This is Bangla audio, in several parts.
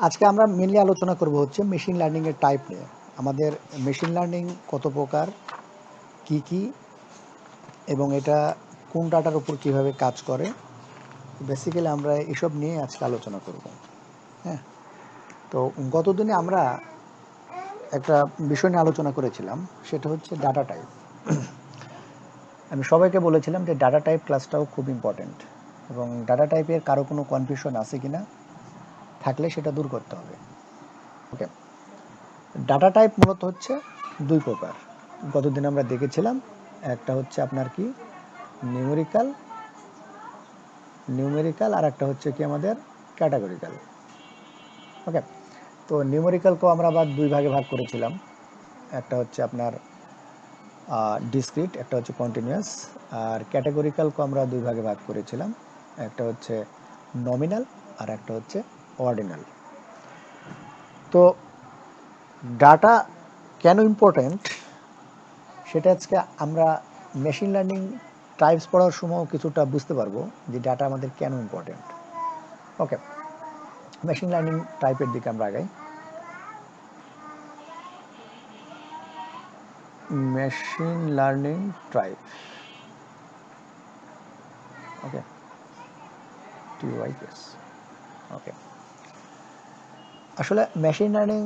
আজকে আমরা মেনলি আলোচনা করব হচ্ছে মেশিন লার্নিং এর টাইপ নিয়ে। আমাদের মেশিন লার্নিং কত প্রকার, কি এবং এটা কোন ডাটার উপর কিভাবে কাজ করে, বেসিক্যালি আমরা এসব নিয়ে আজকে আলোচনা করব। হ্যাঁ, তো গতদিনে আমরা একটা বিষয় নিয়ে আলোচনা করেছিলাম, সেটা হচ্ছে ডাটা টাইপ। আমি সবাইকে বলেছিলাম যে ডাটা টাইপ ক্লাসটাও খুব ইম্পর্ট্যান্ট, এবং ডাটা টাইপের কারো কোনো কনফিউশন আছে কিনা, থাকলে সেটা দূর করতে হবে। ওকে, ডাটা টাইপ মূলত হচ্ছে দুই প্রকার। গতদিন আমরা দেখেছিলাম, একটা হচ্ছে আপনার কি নিউমেরিক্যাল নিউমেরিক্যাল আর একটা হচ্ছে কি আমাদের ক্যাটাগরিক্যাল। ওকে, তো নিউমেরিক্যালকেও আমরা আবার দুই ভাগে ভাগ করেছিলাম। একটা হচ্ছে আপনার ডিসক্রিট, একটা হচ্ছে কন্টিনিউয়াস। আর ক্যাটাগরিক্যালকেও আমরা দুই ভাগে ভাগ করেছিলাম, একটা হচ্ছে নমিনাল আর একটা হচ্ছে অর্ডিনাল। তো ডাটা কেন ইম্পর্ট্যান্ট সেটা আজকে আমরা মেশিন লার্নিং টাইপস পড়ার সময় কিছুটা বুঝতে পারবো যে ডাটা আমাদের কেন ইম্পর্ট্যান্ট। ওকে, মেশিন লার্নিং টাইপের দিকে আমরা আগাই। মেশিন লার্নিং টাইপ, ওকে, TYS। ওকে, আসলে মেশিন লার্নিং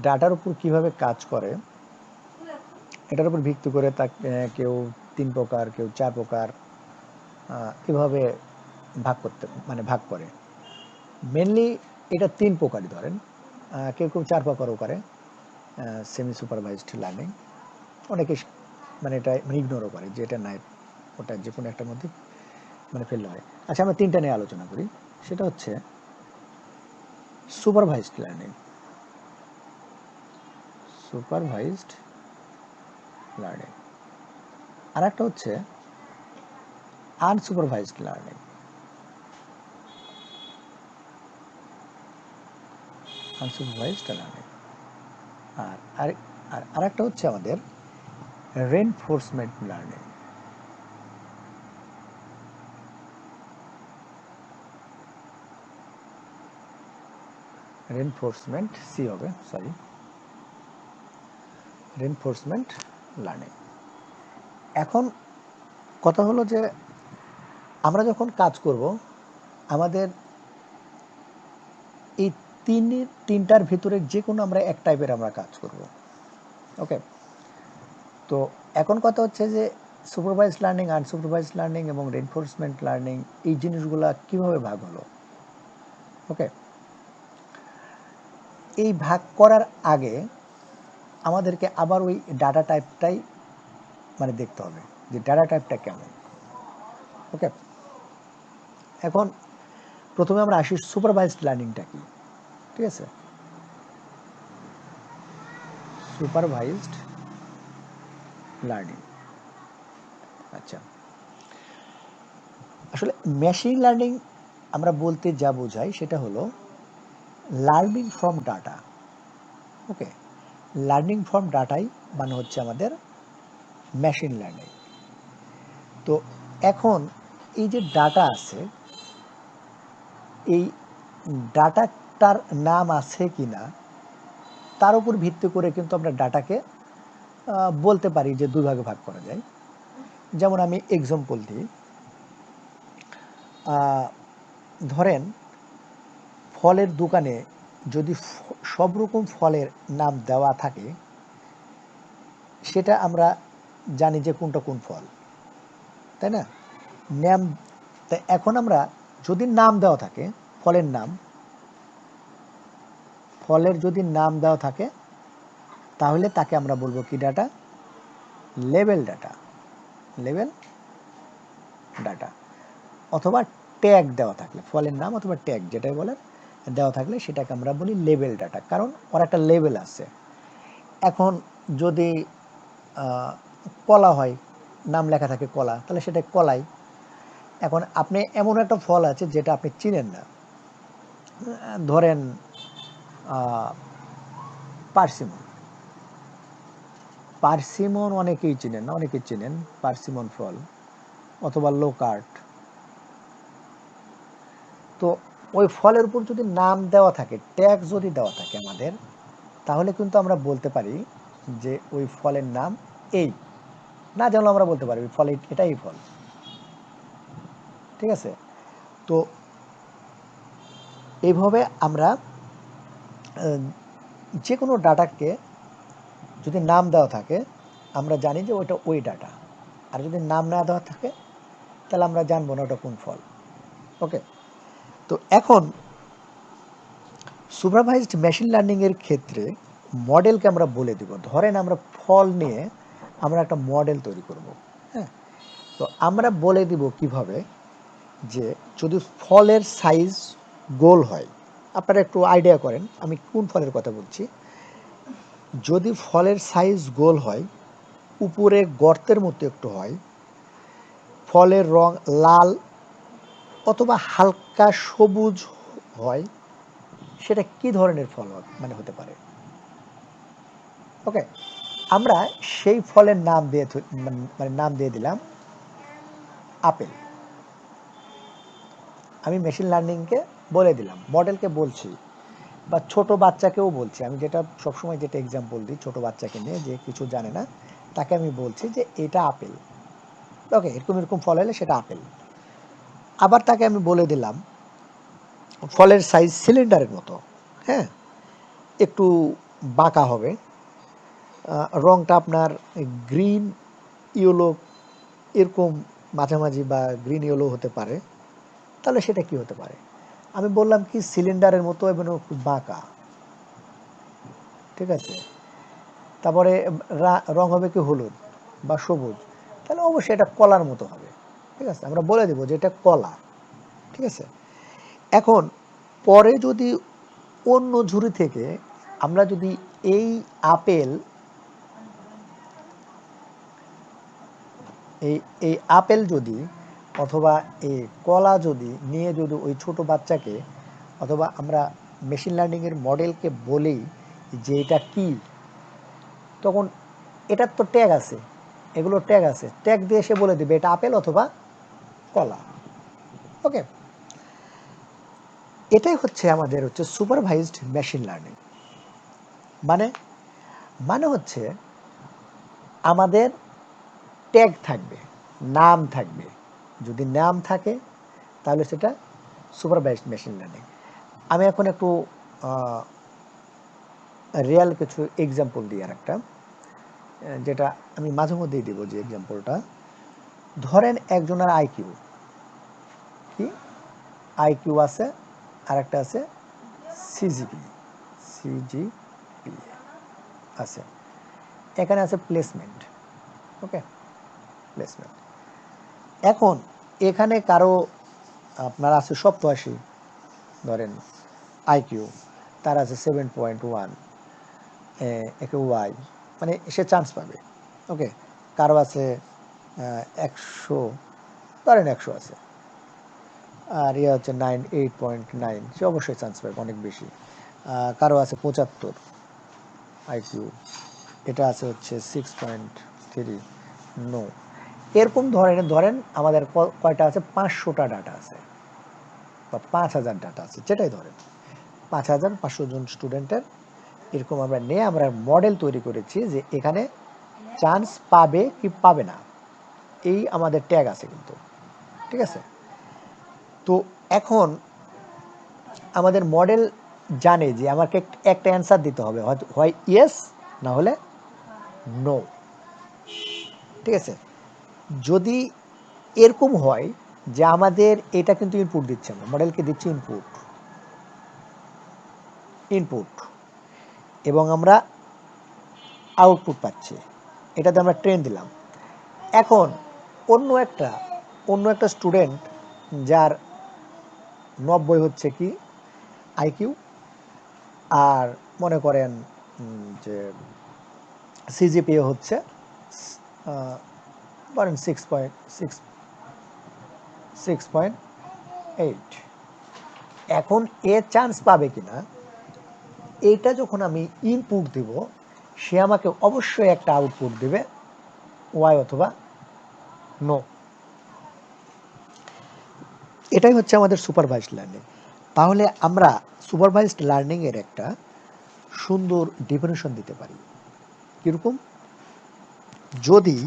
ডাটার উপর কিভাবে কাজ করে এটার উপর ভিত্তি করে তা কেউ 3 প্রকার, কেউ 4 প্রকার এভাবে ভাগ করে। মেনলি এটা 3 প্রকারই ধরেন, কেউ 4 প্রকারও করে। সেমি সুপারভাইজড লার্নিং, অনেকে এটা ইগনোরও করে যে এটা নাই, ওটা যে কোনো একটার মধ্যে ফেললে হয়। আচ্ছা, আমরা 3টা নিয়ে আলোচনা করি। সেটা হচ্ছে সুপারভাইজড লার্নিং, সুপারভাইজড লার্নিং, আর একটা হচ্ছে আনসুপারভাইজড লার্নিং, আনসুপারভাইজড লার্নিং, আর আর একটা হচ্ছে আমাদের রেনফোর্সমেন্ট লার্নিং। রেনফোর্সমেন্ট সি হবে, সরি, রেনফোর্সমেন্ট লার্নিং। এখন কথা হলো যে আমরা যখন কাজ করব, আমাদের এই তিনটার ভিতরে যে কোনো আমরা এক টাইপের আমরা কাজ করব। ওকে, তো এখন কথা হচ্ছে যে সুপারভাইজ লার্নিং, আনসুপারভাইজ লার্নিং এবং রেনফোর্সমেন্ট লার্নিং এই জিনিসগুলা কিভাবে ভাগ হলো। ওকে, এই ভাগ করার আগে আমাদেরকে আবার ওই ডাটা টাইপটাই দেখতে হবে যে ডাটা টাইপটা কেমন। ওকে, এখন প্রথমে আমরা আসি সুপারভাইজড লার্নিংটা কি। ঠিক আছে, সুপারভাইজড লার্নিং। আচ্ছা, আসলে মেশিন লার্নিং আমরা বলতে যা বোঝাই সেটা হলো learning from data. Okay, learning from ডাটাই হচ্ছে আমাদের মেশিন লার্নিং। তো এখন এই যে ডাটা আছে, এই ডাটাটার নাম আছে কি না তার উপর ভিত্তি করে কিন্তু আমরা ডাটাকে বলতে পারি যে দুই ভাগে ভাগ করা যায়। যেমন আমি এক্সাম্পল দিই, ধরেন ফলের দোকানে যদি সব রকম ফলের নাম দেওয়া থাকে, সেটা আমরা জানি যে কোনটা কোন ফল, তাই না? নাম, তাই এখন আমরা যদি নাম দেওয়া থাকে, ফলের যদি নাম দেওয়া থাকে, তাহলে তাকে আমরা বলবো কি data, label data, label data. অথবা ট্যাগ দেওয়া থাকলে, ফলের নাম অথবা ট্যাগ যেটাই বলে দেওয়া থাকলে সেটাকে আমরা বলি লেবেল ডাটা, কারণ ওর একটা লেবেল আছে। এখন যদি কলা হয়, নাম লেখা থাকে কলা, তাহলে সেটা কলাই। এখন আপনি এমন একটা ফল আছে যেটা আপনি চিনেন না, ধরেন পার্সিমন। পার্সিমন অনেকেই চিনেন না, অনেকেই চিনেন পার্সিমন ফল, অথবা লোকার্ট। তো ওই ফলের উপর যদি নাম দেওয়া থাকে, ট্যাগ যদি দেওয়া থাকে আমাদের, তাহলে কিন্তু আমরা বলতে পারি যে ওই ফলের নাম এই, না জানলে আমরা বলতে পারি ওই ফল এটাই ফল। ঠিক আছে? তো এইভাবে আমরা যে কোনো ডাটাকে যদি নাম দেওয়া থাকে আমরা জানি যে ওইটা ওই ডাটা, আর যদি নাম না দেওয়া থাকে তাহলে আমরা জানবো না ওটা কোন ফল। ওকে, তো এখন সুপারভাইজড মেশিন লার্নিংয়ের ক্ষেত্রে মডেলকে আমরা বলে দিব। ধরেন আমরা ফল নিয়ে আমরা একটা মডেল তৈরি করব। হ্যাঁ, তো আমরা বলে দিব কিভাবে, যে যদি ফলের সাইজ গোল হয়, আপনারা একটু আইডিয়া করেন আমি কোন ফলের কথা বলছি। যদি ফলের সাইজ গোল হয়, উপরে গর্তের মতো একটু হয়, ফলের রং লাল অথবা হালকা সবুজ হয়, সেটা কি ধরনের ফল মানে হতে পারে? ওকে, আমরা সেই ফলের নাম দিয়ে মানে নাম দিয়ে দিলাম আপেল। আমি মেশিন লার্নিংকে বলে দিলাম, মডেলকে বলছি, বা ছোট বাচ্চাকেও বলছি। আমি যেটা সবসময় যেটা এক্সাম্পল দিই ছোট বাচ্চাকে নিয়ে, যে কিছু জানে না তাকে আমি বলছি যে এটা আপেল। ওকে, এরকম এরকম ফল হলে সেটা আপেল। আবার তাকে আমি বলে দিলাম ফলের সাইজ সিলিন্ডারের মতো, হ্যাঁ, একটু বাঁকা হবে, রংটা আপনার গ্রিন ইয়েলো এরকম মাঝামাঝি বা গ্রিন ইয়েলো হতে পারে, তাহলে সেটা কি হতে পারে? আমি বললাম কি সিলিন্ডারের মতো এবং খুব বাঁকা। ঠিক আছে, তারপরে রং হবে কি হলুদ বা সবুজ, তাহলে অবশ্যই এটা কলার মতো হবে। ঠিক আছে, আমরা বলে দেবো যে এটা কলা। ঠিক আছে, এখন পরে যদি অন্য ঝুড়ি থেকে আমরা যদি এই আপেল এই আপেল যদি অথবা এই কলা যদি নিয়ে যদি ওই ছোট বাচ্চাকে অথবা আমরা মেশিন লার্নিংয়ের মডেলকে বলি যে এটা কি, তখন এটার তো ট্যাগ আছে, এগুলো ট্যাগ আছে, ট্যাগ দিয়ে সে বলে দেবে এটা আপেল অথবা কলা। ওকে, এটাই হচ্ছে আমাদের হচ্ছে সুপারভাইজড মেশিন লার্নিং। মানে মানে হচ্ছে আমাদের ট্যাগ থাকবে, নাম থাকবে, যদি নাম থাকে তাহলে সেটা সুপারভাইজড মেশিন লার্নিং। আমি এখন একটু রিয়াল কিছু এক্সাম্পল দিই, আর একটা যেটা আমি মাঝে মধ্যেই দিব যে এক্সাম্পলটা। ধরেন একজনের আইকিউ কি, আইকিউ আছে, আর একটা আছে সিজিপি, সিজিপি আছে, এখানে আছে প্লেসমেন্ট। ওকে, প্লেসমেন্ট। এখন এখানে কারো আপনার আছে 87 ধরেন আইকিউ, তার আছে 7.1, একে ওয়াই, মানে সে চান্স পাবে। ওকে, কারো আছে 100, ধরেন 100 আছে, আর ইয়ে হচ্ছে 8.9, সে অবশ্যই চান্স পাবে অনেক বেশি। কারো আছে 75 আইকিউ, এটা আছে হচ্ছে 6.3, নো। এরকম ধরেন আমাদের কয়টা আছে, 500টা ডাটা আছে বা 5000 ডাটা আছে, যেটাই ধরেন 5500 জন স্টুডেন্টের এরকম আমরা নিয়ে আমরা মডেল তৈরি করেছি যে এখানে চান্স পাবে কি পাবে না, এই আমাদের ট্যাগ আছে কিন্তু। ঠিক আছে, তো এখন আমাদের মডেল জানে যে আমাকে একটা অ্যান্সার দিতে হবে, হয় ইয়েস না হলে নো। ঠিক আছে, যদি এরকম হয় যে আমাদের এটা কিন্তু ইনপুট দিচ্ছে, আমরা মডেলকে দিচ্ছি ইনপুট এবং আমরা আউটপুট পাচ্ছি, এটাতে আমরা ট্রেন দিলাম। এখন অন্য একটা স্টুডেন্ট যার 90 হচ্ছে কি আইকিউ, আর মনে করেন যে সিজিপিএ হচ্ছে ধরেন 6.8, এখন এ চান্স পাবে কিনা, এইটা যখন আমি ইনপুট দিব সে আমাকে অবশ্যই একটা আউটপুট দেবে, ওয়াই অথবা নো। এটাই হচ্ছে আমাদের সুপারভাইজড লার্নিং। তাহলে আমরা সুপারভাইজড লার্নিং এর একটা সুন্দর ডেফিনেশন দিতে পারি। কিরকম? যদি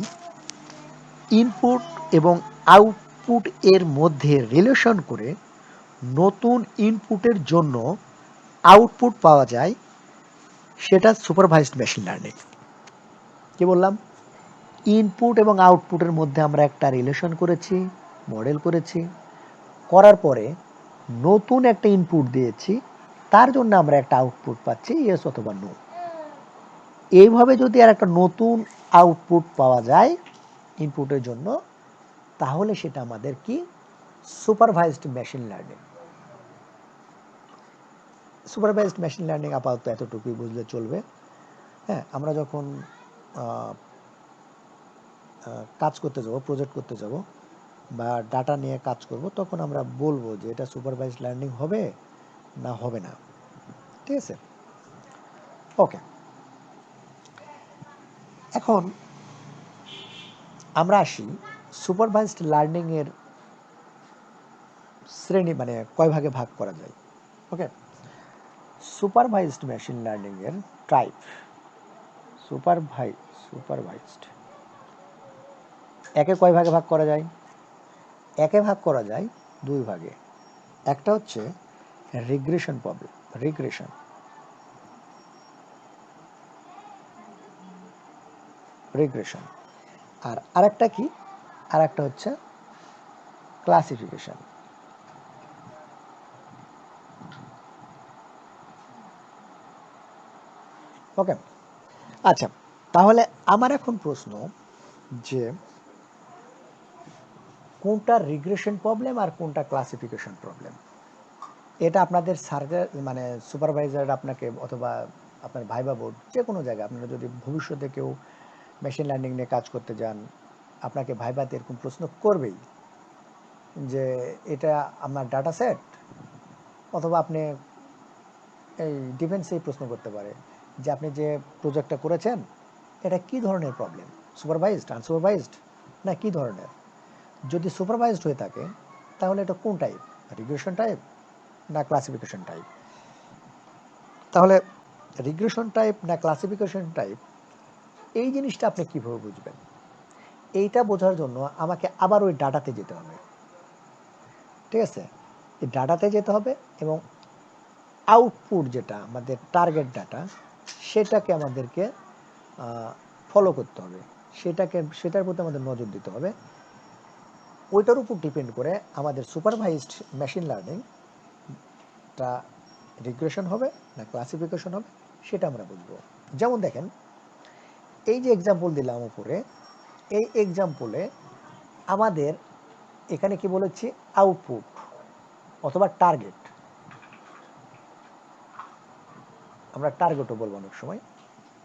ইনপুট এবং আউটপুট এর মধ্যে রিলেশন করে নতুন ইনপুটের জন্য আউটপুট পাওয়া যায়, সেটা সুপারভাইজড মেশিন লার্নিং। কি বললাম? ইনপুট এবং আউটপুটের মধ্যে আমরা একটা রিলেশন করেছি, মডেল করেছি, করার পরে নতুন একটা ইনপুট দিয়েছি, তার জন্য আমরা একটা আউটপুট পাচ্ছি, ইয়েস অথবা নো। এইভাবে যদি আর একটা নতুন আউটপুট পাওয়া যায় ইনপুটের জন্য, তাহলে সেটা আমাদের কি? Supervised machine learning. Supervised machine learning আপাতত এতটুকুই বুঝলে চলবে। হ্যাঁ, আমরা যখন কাজ করতে যাব, প্রজেক্ট করতে যাব বা ডাটা নিয়ে কাজ করব, তখন আমরা বলবো যে এটা সুপারভাইজড লার্নিং হবে না হবে না। ঠিক আছে? ওকে, এখন আমরা আসি সুপারভাইজড লার্নিং এর শ্রেণী, মানে কয় ভাগে ভাগ করা যায়। ওকে, সুপারভাইজড মেশিন লার্নিং এর টাইপ। সুপারভাইজড একে কয় ভাগে ভাগ করা যায়? একে ভাগ করা যায় দুই ভাগে। একটা হচ্ছে রিগ্রেশন প্রবলেম, রিগ্রেশন। আর আরেকটা কি? আরেকটা হচ্ছে ক্লাসিফিকেশন। ওকে, আচ্ছা, তাহলে আমার এখন প্রশ্ন যে কোনটা রিগ্রেশন প্রবলেম আর কোনটা ক্লাসিফিকেশন প্রবলেম? এটা আপনাদের স্যারদের, মানে সুপারভাইজার আপনাকে অথবা আপনার ভাইবা বোর্ড, যে কোনো জায়গায় আপনারা যদি ভবিষ্যতে কেউ মেশিন লার্নিং নিয়ে কাজ করতে যান, আপনাকে ভাইবাতে এরকম প্রশ্ন করবেই যে এটা আপনার ডাটা সেট, অথবা আপনি এই ডিফেন্সেই প্রশ্ন করতে পারে যে আপনি যে প্রজেক্টটা করেছেন এটা কি ধরনের প্রবলেম, সুপারভাইজড, আনসুপারভাইজড, না কি ধরনের? যদি সুপারভাইজড হয়ে থাকে তাহলে এটা কোন টাইপ, রিগ্রেশন টাইপ না ক্লাসিফিকেশন টাইপ? তাহলে রিগ্রেশন টাইপ না ক্লাসিফিকেশন টাইপ, এই জিনিসটা আপনি কিভাবে বুঝবেন? এইটা বোঝার জন্য আমাকে আবার ওই ডাটাতে যেতে হবে। ঠিক আছে? এই ডাটাতে যেতে হবে এবং আউটপুট যেটা আমাদের টার্গেট ডাটা, সেটাকে আমাদেরকে ফলো করতে হবে, সেটার প্রতি আমাদের নজর দিতে হবে। ওইটার উপর ডিপেন্ড করে আমাদের সুপারভাইজড মেশিন লার্নিংটা রিগ্রেশন হবে না ক্লাসিফিকেশন হবে, সেটা আমরা বুঝবো। যেমন দেখেন, এই যে এক্সাম্পল দিলাম উপরে, এই এক্সাম্পলে আমাদের এখানে কি বলেছি? আউটপুট অথবা টার্গেট, আমরা টার্গেটও বলবো অনেক সময়,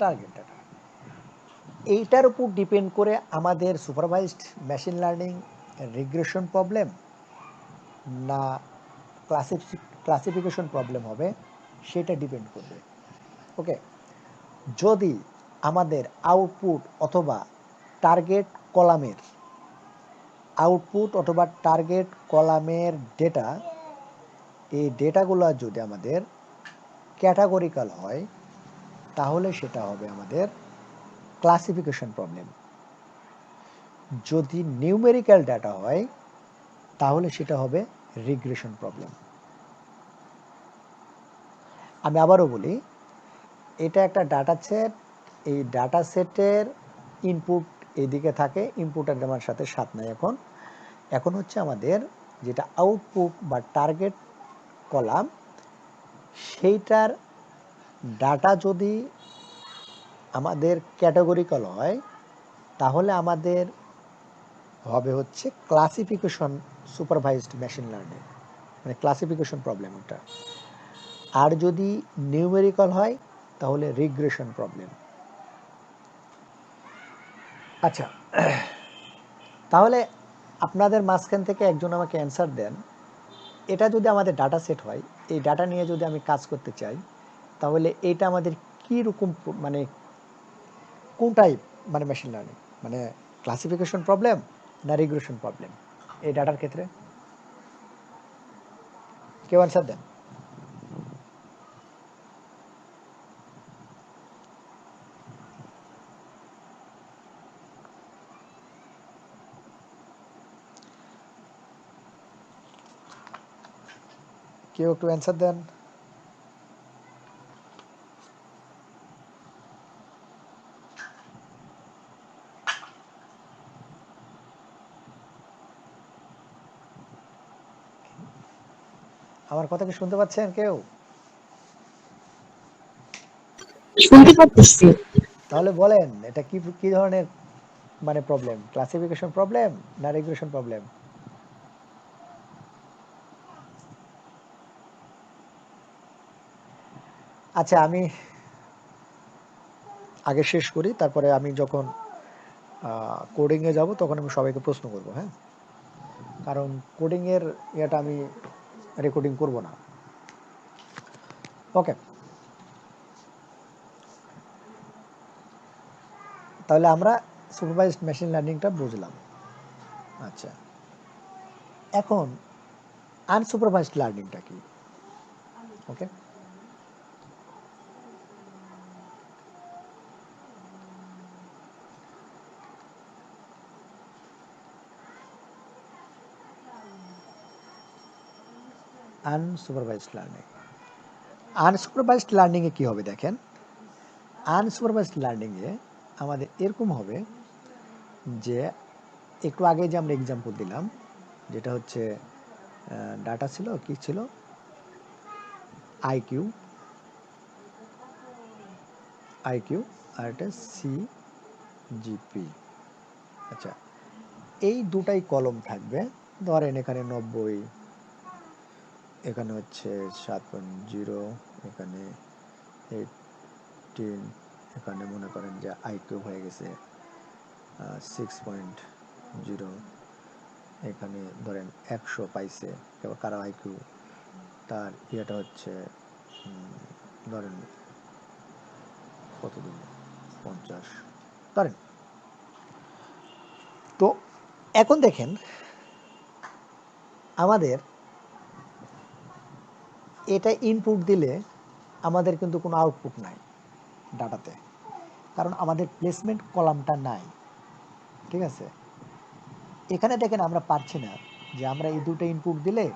টার্গেট ডাটা। এইটার উপর ডিপেন্ড করে আমাদের supervised machine learning regression problem না ক্লাসিফিকেশন প্রবলেম হবে, সেটা ডিপেন্ড করবে। ওকে, যদি আমাদের আউটপুট অথবা টার্গেট কলামের ডেটা, এই ডেটাগুলো যদি আমাদের ক্যাটাগরিক্যাল হয়, তাহলে সেটা হবে আমাদের ক্লাসিফিকেশন প্রবলেম। যদি নিউমেরিক্যাল ডাটা হয়, তাহলে সেটা হবে রিগ্রেশন প্রবলেম। আমি আবারও বলি, এটা একটা ডাটা সেট, এই ডাটা সেটের ইনপুট এইদিকে থাকে, ইনপুটের আমার সাথে সাথ নাই। এখন হচ্ছে আমাদের যেটা আউটপুট বা টার্গেট কলাম, সেইটার ডাটা যদি আমাদের ক্যাটাগরিক্যাল হয়, তাহলে আমাদের হবে হচ্ছে ক্লাসিফিকেশন সুপারভাইজড মেশিন লার্নিং, মানে ক্লাসিফিকেশন প্রবলেম ওটা। আর যদি নিউমেরিক্যাল হয়, তাহলে রিগ্রেশন প্রবলেম। আচ্ছা, তাহলে আপনাদের মাঝখান থেকে একজন আমাকে অ্যান্সার দেন, এটা যদি আমাদের ডাটা সেট হয়, এই ডাটা নিয়ে যদি আমি কাজ করতে চাই, তাহলে এটা আমাদের কী রকম, মানে কোন টাইপ, মানে মেশিন লার্নিং, মানে ক্লাসিফিকেশন প্রবলেম না রিগ্রেশন প্রবলেম এই ডাটার ক্ষেত্রে? কেউ অ্যান্সার দেন। কেউ একটু অ্যান্সার দেন। আমার কথা কি শুনতে পাচ্ছেন কেউ? শুনতে পাচ্ছি। তাহলে বলেন এটা কি কি ধরনের মানে প্রবলেম, ক্লাসিফিকেশন প্রবলেম না রেগুলেশন প্রবলেম? আচ্ছা আমি আগে শেষ করি, তারপরে আমি যখন কোডিংয়ে যাব তখন আমি সবাইকে প্রশ্ন করব, হ্যাঁ? কারণ কোডিংয়ের ইয়েটা আমি রেকর্ডিং করব না। ওকে, তাহলে আমরা সুপারভাইজড মেশিন লার্নিংটা বুঝলাম। আচ্ছা, এখন আনসুপারভাইজড লার্নিংটা কি? ওকে, আনসুপারভাইজড লার্নিং। আনসুপারভাইজড লার্নিংয়ে কী হবে দেখেন, আনসুপারভাইজড লার্নিংয়ে আমাদের এরকম হবে যে একটু আগে যে আমরা এক্সাম্পল দিলাম, যেটা হচ্ছে ডাটা ছিল, কি ছিল, আইকিউ, আইকিউ আর একটা সিজিপি। আচ্ছা, এই দুটাই কলম থাকবে। ধরেন এখানে 90, এখানে হচ্ছে 7.0, এখানে 18, এখানে মনে করেন যে আইকিউ হয়ে গেছে 6.0, এখানে ধরেন 100 পাইছে, কারো আইকিউ তার ইয়েটা হচ্ছে ধরেন কত দিন, 50 ধরেন। তো এখন দেখেন আমাদের এটা ইনপুট দিলে আমাদের কিন্তু কোনো আউটপুট নাই ডাটাতে, কারণ আমাদের প্লেসমেন্ট কলামটা নাই। ঠিক আছে, এখানে দেখেন আমরা পারছি না যে আমরা এই দুটো ইনপুট দিলে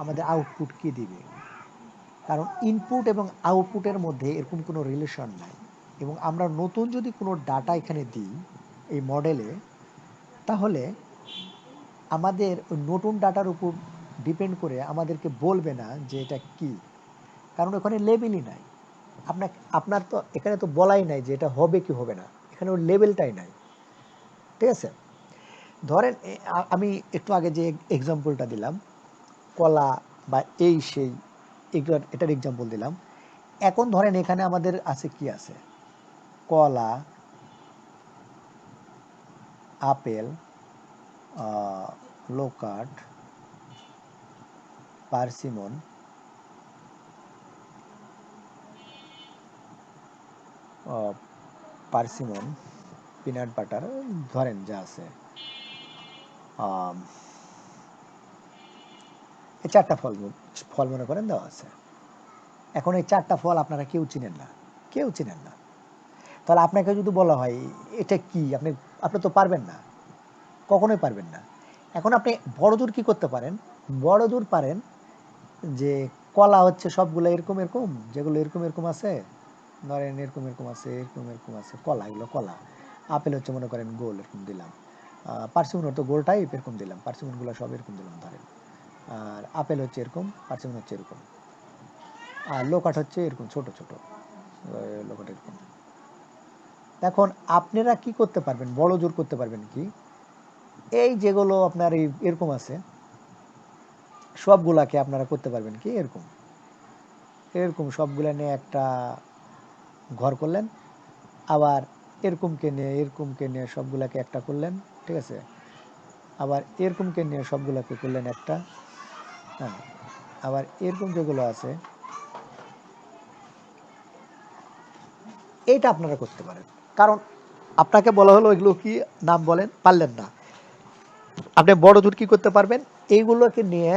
আমাদের আউটপুট কি দিবে, কারণ ইনপুট এবং আউটপুটের মধ্যে এরকম কোনো রিলেশন নাই। এবং আমরা নতুন যদি কোনো ডাটা এখানে দিই এই মডেলে, তাহলে আমাদের ওই নতুন ডাটার উপর ডিপেন্ড করে আমাদেরকে বলবে না যে এটা কি, কারণ ওখানে লেবেলই নাই। আপনার তো এখানে তো বলাই নাই যে এটা হবে কি হবে না, এখানে ওর লেবেলটাই নাই। ঠিক আছে, ধরেন আমি একটু আগে যে এক্সাম্পলটা দিলাম, কলা বা এই সেই, এটার এক্সাম্পল দিলাম। এখন ধরেন এখানে আমাদের আছে কি আছে, কলা, apple, loquat, persimmon, persimmon, peanut butter, ধরেন যা আছে, এই চারটা ফল মনে করেন দেওয়া আছে। এখন এই চারটা ফল আপনারা কেউ চিনেন না, কেউ চিনেন না। তাহলে আপনাকে যদি বলা হয় এটা কি, আপনি তো পারবেন না, কখনোই পারবেন না। এখন আপনি বড়জোর কি করতে পারেন, বড়জোর পারেন যে কলা হচ্ছে সবগুলো এরকম এরকম, যেগুলো এরকম এরকম আছে, ধরেন এরকম এরকম আছে, এরকম এরকম আছে, কলা, এগুলো কলা। আপেল হচ্ছে মনে করেন গোল, এরকম দিলাম। পার্সিমন তো গোল টাইপ, এরকম দিলাম, পার্সিমনগুলো সব এরকম দিলাম ধরেন। আর আপেল হচ্ছে এরকম, পার্সিমন হচ্ছে এরকম, আর লোকাট হচ্ছে এরকম ছোট ছোট, লোকাট এরকম। এখন আপনারা কি করতে পারবেন, বড় জোর করতে পারবেন কি, এই যেগুলো আপনার এরকম আছে সবগুলাকে আপনারা করতে পারবেন কি এরকম, এরকম সবগুলা নিয়ে একটা ঘর করলেন, আবার এরকমকে নিয়ে সবগুলাকে একটা করলেন। ঠিক আছে, আবার এরকমকে নিয়ে সবগুলাকে করলেন একটা, হ্যাঁ, আবার এরকম যেগুলো আছে এইটা আপনারা করতে পারেন। কারণ আপনাকে বলা হলো এগুলো কি নাম বলেন, পারলেন না। আপনি বড় জোর কি করতে পারবেন, এইগুলোকে নিয়ে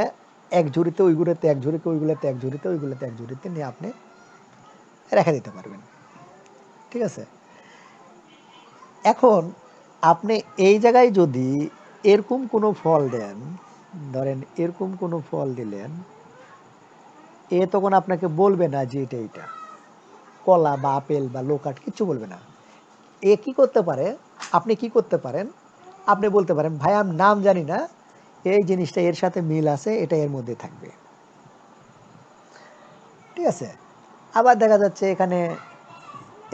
এক ঝুড়িতে, ওইগুলোতে এক ঝুড়িতে, ওইগুলোতে এক ঝুড়িতে, ওইগুলোতে এক ঝুড়িতে নিয়ে আপনি রেখে দিতে পারবেন। ঠিক আছে, এখন আপনি এই জায়গায় যদি এরকম কোনো ফল দেন, ধরেন এরকম কোনো ফল দিলেন, এ তখন আপনাকে বলবে না যে এটা এটা কলা বা আপেল বা লোকাট কিছু বলবে না। এ কি করতে পারে, আপনি কি করতে পারেন, আপনি বলতে পারেন ভাই আমি নাম জানি না, এই জিনিসটা এর সাথে মিল আছে, এটা এর মধ্যে থাকবে। ঠিক আছে, আবার দেখা যাচ্ছে এখানে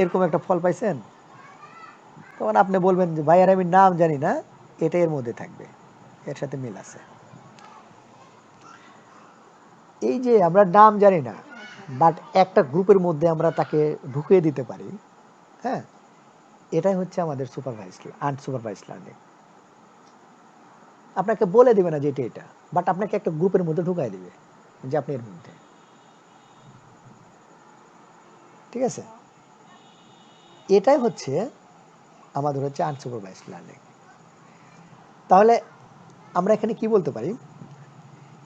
এরকম একটা ফল পাইছেন, তখন আপনি বলবেন যে ভাই আর আমি নাম জানি না, এটা এর মধ্যে থাকবে, এর সাথে মিল আছে। এই যে আমরা নাম জানি না বাট একটা গ্রুপের মধ্যে আমরা তাকে ঢুকিয়ে দিতে পারি, হ্যাঁ, এটাই হচ্ছে আমাদের সুপারভাইজড আনসুপারভাইজড লার্নিং। আপনাকে বলে দিবে না যে এটা এটা, বাট আপনাকে একটা গ্রুপের মধ্যে ঢুকাই দিবে যে আপনি এর মধ্যে। ঠিক আছে, এটাই হচ্ছে আমাদের হচ্ছে আনসুপারভাইজড লার্নিং। তাহলে আমরা এখানে কি বলতে পারি,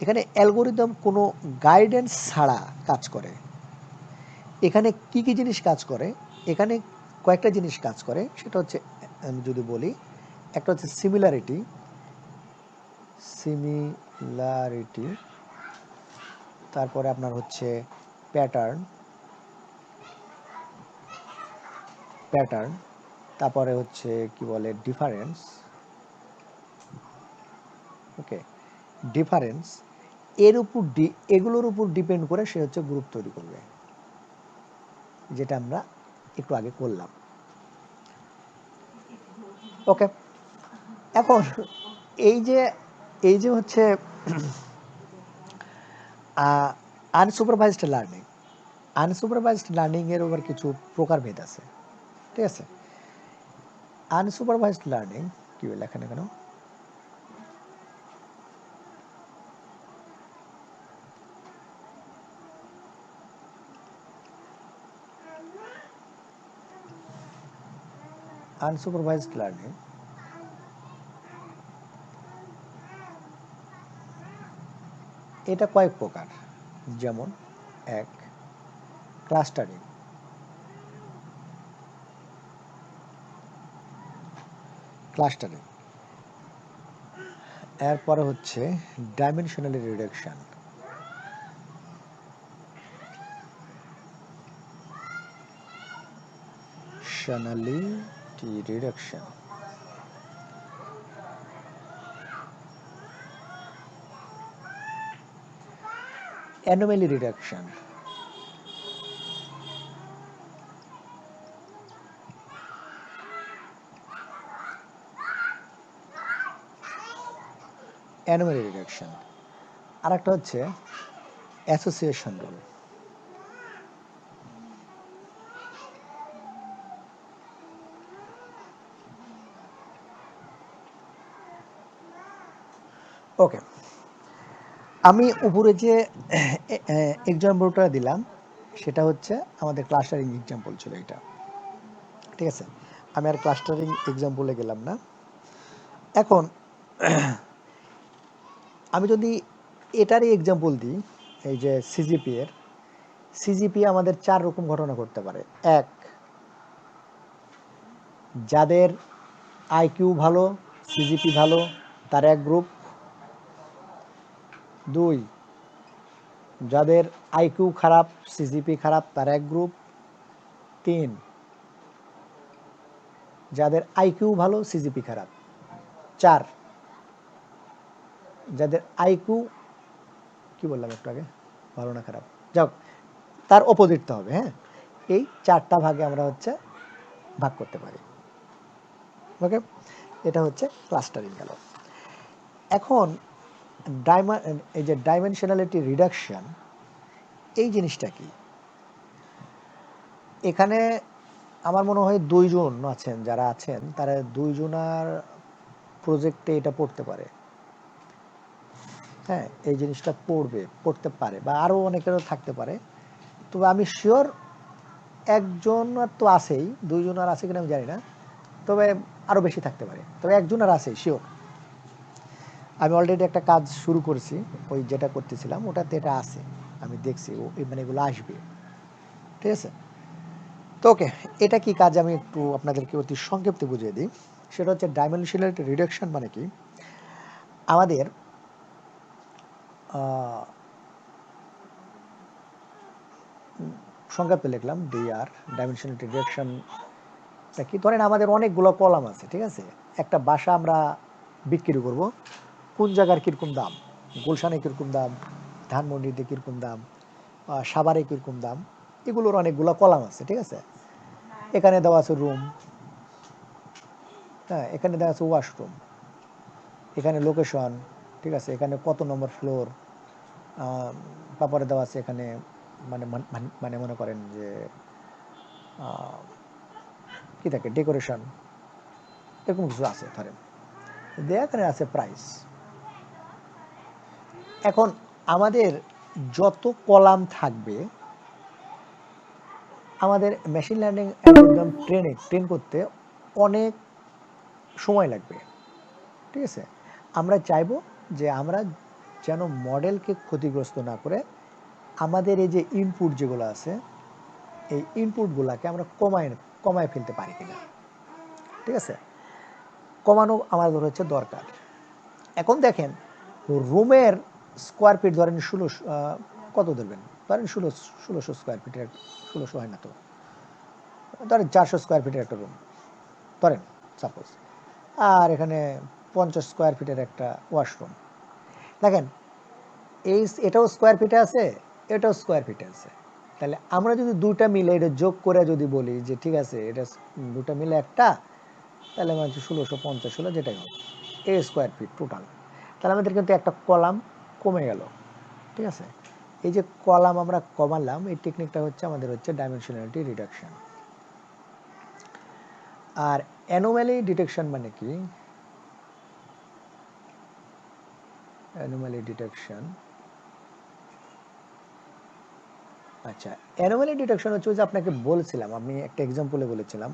এখানে অ্যালগোরিদম কোনো গাইডেন্স ছাড়া কাজ করে। এখানে কি কি জিনিস কাজ করে, এখানে কয়েকটা জিনিস কাজ করে, সেটা হচ্ছে আমি যদি বলি, একটা হচ্ছে সিমিলারিটি, সিমিলারিটি, তারপরে আপনার হচ্ছে প্যাটার্ন, প্যাটার্ন, তারপরে হচ্ছে কি বলে ডিফারেন্স, ওকে, ডিফারেন্স, এর উপর এগুলোর উপর ডিপেন্ড করে সে হচ্ছে গ্রুপ তৈরি করবে, যেটা আমরা একটু আগে করলাম। ওকে, এখন এই যে এই যে হচ্ছে আনসুপারভাইজড লার্নিং, আনসুপারভাইজড লার্নিং এর উপর কিছু প্রকারভেদ আছে। ঠিক আছে, আনসুপারভাইজড লার্নিং কি লেখা না কেন, আনসুপারভাইজড লার্নিং এটা কয়েক প্রকার, যেমন এক, ক্লাস্টারিং, ক্লাস্টারিং, এরপরে হচ্ছে dimensional reduction, dimensionality reduction, anomaly reduction, anomaly reduction, আর একটা হচ্ছে অ্যাসোসিয়েশন রুল। ওকে, আমি উপরে যে এক্সাম্পলটা দিলাম সেটা হচ্ছে আমাদের ক্লাস্টারিং এক্সাম্পল ছিল এটা। ঠিক আছে, আমি আর ক্লাস্টারিং এক্সাম্পলে গেলাম না। এখন আমি যদি এটারই এক্সাম্পল দিই, এই যে সিজিপি এর, সিজিপি আমাদের 4 রকম ঘটনা ঘটতে পারে। এক, যাদের আইকিউ ভালো, সিজিপি ভালো, তার এক গ্রুপ। 2, যাদের আইকিউ খারাপ, সিজিপি খারাপ, তার এক গ্রুপ। 3, যাদের আইকিউ ভালো, সিজিপি খারাপ। 4, যাদের আইকিউ কি বললাম একটু আগে, ভালো না খারাপ, যাক তার অপোজিটটা হবে। হ্যাঁ, এই 4টা ভাগে আমরা হচ্ছে ভাগ করতে পারি। ওকে, এটা হচ্ছে ক্লাস্টারিং গেল। এখন এই যে ডাইমেনশনালিটি রিডাকশন, এই জিনিসটা কি, এখানে আমার মনে হয় 2 জন আছেন, যারা আছেন তারা 2 জনার প্রজেক্টে এটা পড়তে পারে। হ্যাঁ, এই জিনিসটা পড়তে পারে, বা আরও অনেকেরও থাকতে পারে, তবে আমি শিওর একজন তো আছেই, 2 জন আর আছে কিনা আমি জানি না, তবে আরও বেশি থাকতে পারে, তবে একজন আর আছে শিওর। আমি অলরেডি একটা কাজ শুরু করেছি, ওই যেটা করতেছিলাম ওটাতে এটা আছে, আমি দেখছি মানে এগুলো আসবে। ঠিক আছে, তো ওকে, এটা কি কাজ আমি একটু আপনাদেরকে অতি সংক্ষেপে বুঝিয়ে দিই। সেটা হচ্ছে ডাইমেনশনাল রিডাকশন মানে কি, আমাদের সংক্ষেপে লিখলাম ডিআর, ডাইমেনশনাল ডিরেকশনটা কি, ধরেন আমাদের অনেকগুলো কলাম আছে, ঠিক আছে, একটা বাসা আমরা বিক্রি করব, কোন জায়গার কীরকম দাম, গুলশানে কীরকম দাম, ধানমন্ডিতে কীরকম দাম, সাভারে কীরকম দাম, এগুলোর অনেকগুলো কলাম আছে, ঠিক আছে। এখানে দেওয়া আছে রুম, হ্যাঁ, এখানে দেওয়া আছে ওয়াশরুম, এখানে লোকেশন, ঠিক আছে, এখানে কত নম্বর ফ্লোর, তারপরে দেওয়া আছে এখানে মানে মানে মনে করেন যে কি থাকে ডেকোরেশন, এরকম কিছু আছে ধরেন, দেয়া এখানে আছে প্রাইস। এখন আমাদের যত কলাম থাকবে, আমাদের মেশিন লার্নিং অ্যালগরিদম ট্রেন করতে অনেক সময় লাগবে, ঠিক আছে। আমরা চাইবো যে আমরা যেন মডেলকে ক্ষতিগ্রস্ত না করে আমাদের এই যে ইনপুট যেগুলো আছে, এই ইনপুটগুলোকে আমরা কমায় ফেলতে পারি কিনা, ঠিক আছে। কমানো আমাদের হচ্ছে দরকার। এখন দেখেন রুমের স্কোয়ার ফিট ধরেন 16, কত ধরবেন, ধরেন 1600 স্কোয়ার ফিটের, 1600 হয় না তো, ধরেন 400 স্কোয়ার ফিটের একটা রুম ধরেন সাপোজ, আর এখানে 50 স্কোয়ার ফিটের একটা ওয়াশরুম। দেখেন এটাও স্কোয়ার ফিটে আছে, এটাও স্কোয়ার ফিটে আছে, তাহলে আমরা যদি দুটা মিলে এটা যোগ করে যদি বলি যে ঠিক আছে এটা দুটা মিলে একটা, তাহলে মানে 1650 হলো, যেটাই হোক এ স্কোয়ার ফিট টোটাল, তাহলে আমাদের কিন্তু একটা কলাম কমে গেল, ঠিক আছে। এই যে কলাম আমরা কমালাম, এই টেকনিকটা হচ্ছে আমাদের হচ্ছে ডাইমেনশনালিটি রিডাকশন। আর অ্যানোমালি ডিটেকশন মানে কি, অ্যানোমালি ডিটেকশন, আচ্ছা, অ্যানোমালি ডিটেকশন হচ্ছে যে আপনাকে বলছিলাম, আমি একটা এক্সাম্পলে বলেছিলাম,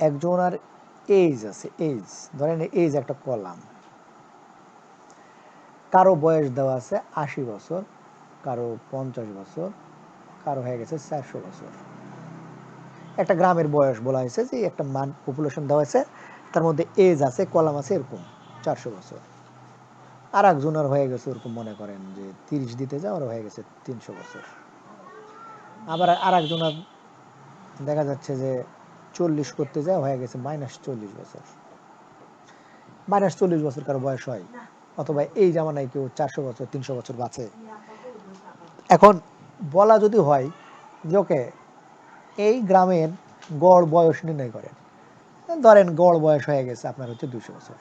একজনের এজ আছে, এজ ধরেন এজ একটা কলাম, কারো বয়স দেওয়া আছে 80 বছর, কারো 50 বছর, কারো হয়ে গেছে 400 বছর। একটা গ্রামের বয়স বলা হয়েছে যে একটা পপুলেশন দেওয়া হয়েছে, তার মধ্যে এজ আছে, কলাম আছে এরকম 400 বছর। আর একজনের হয়ে গেছে ওরকম মনে করেন যে 30 দিতে যাও, আর হয়ে গেছে 300 বছর। আবার আর একজনের দেখা যাচ্ছে যে 40 করতে যায়, হয়ে গেছে -40 বছর। -40 বছর কারো বয়স হয়, অথবা এই জামানায় কেউ 400 বছর 300 বছর বাঁচে। এখন বলা যদি হয় যে ওকে এই গ্রামের গড় বয়স নির্ণয় করেন, ধরেন গড় বয়স হয়ে গেছে আপনার হচ্ছে 200 বছর,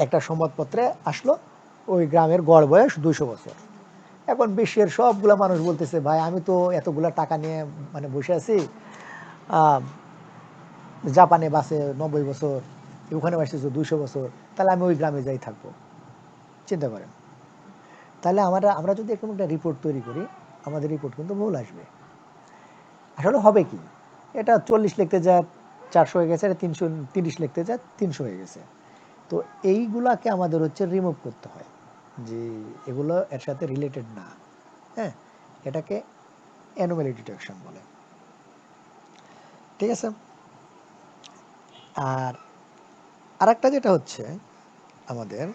একটা সংবাদপত্রে আসলো ওই গ্রামের গড় বয়স 200 বছর। এখন বিশ্বের সবগুলা মানুষ বলতেছে ভাই আমি তো এতগুলা টাকা নিয়ে মানে বসে আছি, জাপানে বাসে 90 বছর, ওখানে বাসতেছে 200 বছর, তাহলে আমি ওই গ্রামে যাই থাকবো। চিন্তা করেন, তাহলে আমরা যদি এরকম একটা রিপোর্ট তৈরি করি, আমাদের রিপোর্ট কিন্তু ভুল আসবে। আসলে হবে কি, এটা 40 লিখতে যায় 400 হয়ে গেছে, 330 লিখতে যায় 300 হয়ে গেছে। তো এইগুলাকে আমাদের হচ্ছে রিমুভ করতে হয়, যে এগুলো এর সাথে রিলেটেড না, হ্যাঁ, এটাকে অ্যানোমালি ডিটেকশন বলে, ঠিক আছে। আর আরেকটা যেটা হচ্ছে আমাদের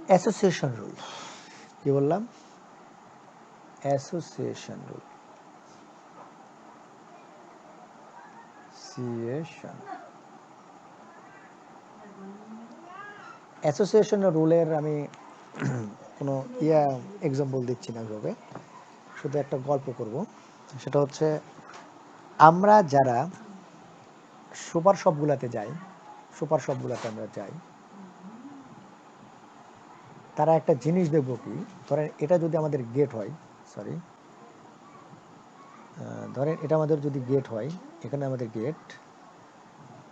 অ্যাসোসিয়েশন রুল, কি বললাম, অ্যাসোসিয়েশন রুল, অ্যাসোসিয়েশন রুলের আমি কোনো এক্সাম্পল দিচ্ছি না ওইভাবে, শুধু একটা গল্প করব। সেটা হচ্ছে আমরা যারা সুপার শপগুলোতে যাই, সুপার শপগুলোতে আমরা যাই, তারা একটা জিনিস দেখবো কি, ধরেন এটা যদি আমাদের গেট হয়, সরি, ধরেন এটা আমাদের যদি গেট হয়, এখানে আমাদের গেট,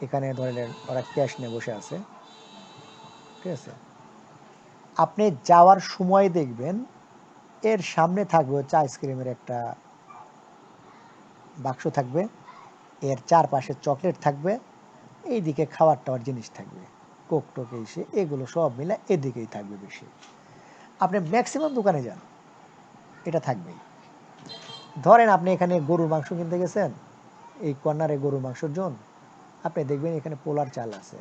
এখানে ধরেন ওরা ক্যাশ নিয়ে বসে আছে, ঠিক আছে। আপনি যাওয়ার সময় দেখবেন এর সামনে থাকবে হচ্ছে আইসক্রিমের একটা বাক্স থাকবে, এর চারপাশে চকলেট থাকবে, এইদিকে খাবার টাওয়ার জিনিস থাকবে, কোক টোক এসে এগুলো সব মিলে এদিকেই থাকবে বেশি। আপনি ম্যাক্সিমাম দোকানে যান, এটা থাকবেই। ধরেন আপনি এখানে গরুর মাংস কিনতে গেছেন, এই কর্নারে গরুর মাংসের জন্য, আপনি দেখবেন এখানে পোলার চাল আছে,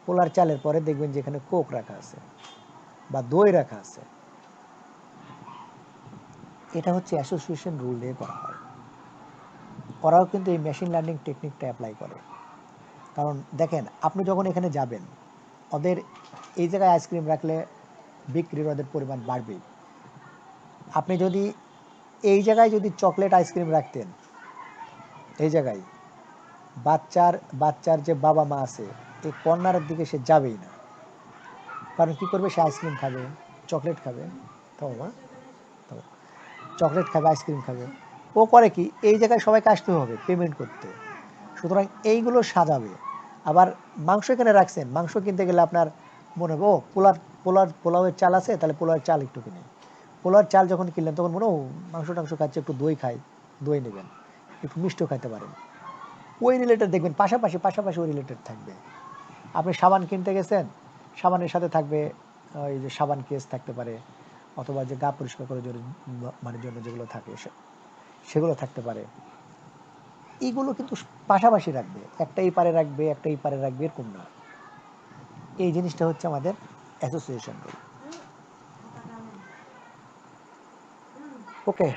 পোলার চালের পরে দেখবেন যে এখানে কোক রাখা আছে বা দই রাখা আছে। এটা হচ্ছে অ্যাসোসিয়েশন রুল দিয়ে করা হয়। ওরাও কিন্তু এই মেশিন লার্নিং টেকনিকটা অ্যাপ্লাই করে। কারণ দেখেন, আপনি যখন এখানে যাবেন, ওদের এই জায়গায় আইসক্রিম রাখলে বিক্রির ওদের পরিমাণ বাড়বেই। আপনি যদি এই জায়গায় যদি চকলেট আইসক্রিম রাখতেন, এই জায়গায় বাচ্চার যে বাবা মা আছে, এই কর্নারের দিকে সে যাবেই না। কারণ কি করবে, সে আইসক্রিম খাবে, চকলেট খাবে, তো মা তো চকলেট খাবে, আইসক্রিম খাবে। ও করে কি, এই জায়গায় সবাইকে আসতে হবে পেমেন্ট করতে, সুতরাং এইগুলো সাজাবে। আবার মাংস এখানে রাখছেন, মাংস কিনতে গেলে আপনার মনে হবে ও পোলাওয়ের চাল আছে, তাহলে পোলাওয়ের চাল একটু কিনি। পোলাওয়ের চাল যখন কিনলেন তখন মনে ও মাংস টাংস খাচ্ছে, একটু দই খাই, দই নেবেন, একটু মিষ্টিও খাইতে পারেন। ওই রিলেটেড দেখবেন পাশাপাশি ওই রিলেটেড থাকবে। আপনি সাবান কিনতে গেছেন, সাবানের সাথে থাকবে ওই যে সাবান কেস থাকতে পারে, অথবা যে গা পরিষ্কার করার জন্য মানে জন্য যেগুলো থাকে সেগুলো থাকতে পারে। এইগুলো কিন্তু পাশাপাশি রাখবে, একটা এই পারে রাখবে, একটা এই পারে রাখবে, এরকম না। এই জিনিসটা হচ্ছে আমাদের অ্যাসোসিয়েশন রুল। ওকে।